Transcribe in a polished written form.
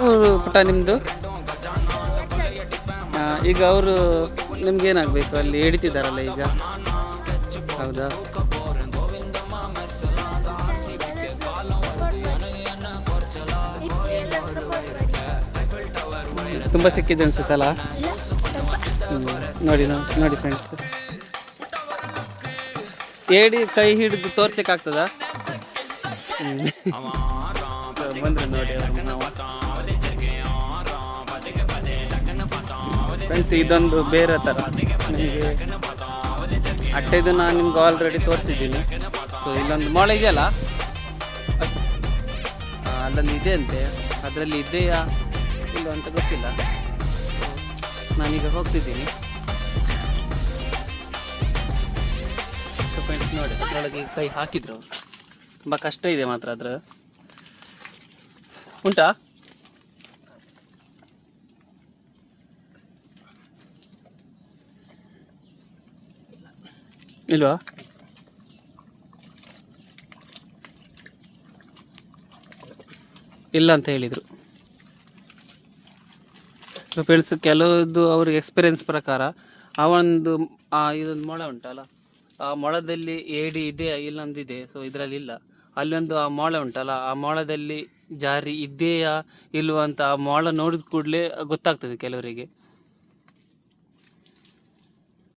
ಊರು ಪುಟ ನಿಮ್ಮದು? ಈಗ ಅವರು ನಿಮ್ಗೇನಾಗಬೇಕು ಅಲ್ಲಿ ಹಿಡಿತಿದ್ದಾರಲ್ಲ ಈಗ? ಹೌದಾ? ತುಂಬ ಸಿಕ್ಕಿದೆ ಅನ್ಸುತ್ತಲ್ಲ. ನೋಡಿ ನೋಡಿ ಫ್ರೆಂಡ್ಸ್, ಏಡಿ ಕೈ ಹಿಡಿದು ತೋರ್ಸ್ಲಿಕ್ಕೆ ಆಗ್ತದಾ? ಬಂದ್ರೆ ನೋಡಿ ಫ್ರೆಂಡ್ಸ್, ಇದೊಂದು ಬೇರೆ ಥರ ನಿಮಗೆ ಅಟ್ಟೆದು ನಾನು ನಿಮ್ಗೆ ಆಲ್ರೆಡಿ ತೋರಿಸಿದ್ದೀನಿ. ಸೊ ಇಲ್ಲೊಂದು ಮೊಳ ಇದೆಯಲ್ಲ, ಅಲ್ಲೊಂದು ಇದೆ ಅಂತೆ, ಅದರಲ್ಲಿ ಇದೆಯಾ ಇಲ್ಲ ಅಂತ ಗೊತ್ತಿಲ್ಲ. ನಾನೀಗ ಹೋಗ್ತಿದ್ದೀನಿ. ಫ್ರೆಂಡ್ಸ್ ನೋಡಿ, ಅದರೊಳಗೆ ಕೈ ಹಾಕಿದ್ರು. ತುಂಬ ಕಷ್ಟ ಇದೆ ಮಾತ್ರ. ಅದ್ರ ಉಂಟಾ? ಇಲ್ವಾ? ಇಲ್ಲ ಅಂತ ಹೇಳಿದರು. ಫ್ರೆಂಡ್ಸ್, ಕೆಲವೊಂದು ಅವ್ರಿಗೆ ಎಕ್ಸ್ಪೀರಿಯನ್ಸ್ ಪ್ರಕಾರ ಇದೊಂದು ಮೊಳ ಉಂಟಲ್ಲ, ಆ ಮೊಳದಲ್ಲಿ ಏಡಿ ಇದೆಯಾ ಇಲ್ಲೊಂದಿದೆ. ಸೊ ಇದರಲ್ಲಿ ಇಲ್ಲ. ಅಲ್ಲೊಂದು ಆ ಮೊಳ ಉಂಟಲ್ಲ, ಆ ಮೊಳದಲ್ಲಿ ಜಾರಿ ಇದೆಯಾ ಇಲ್ವ ಅಂತ ಆ ಮೊಳ ನೋಡಿದ ಕೂಡಲೇ ಗೊತ್ತಾಗ್ತದೆ ಕೆಲವರಿಗೆ.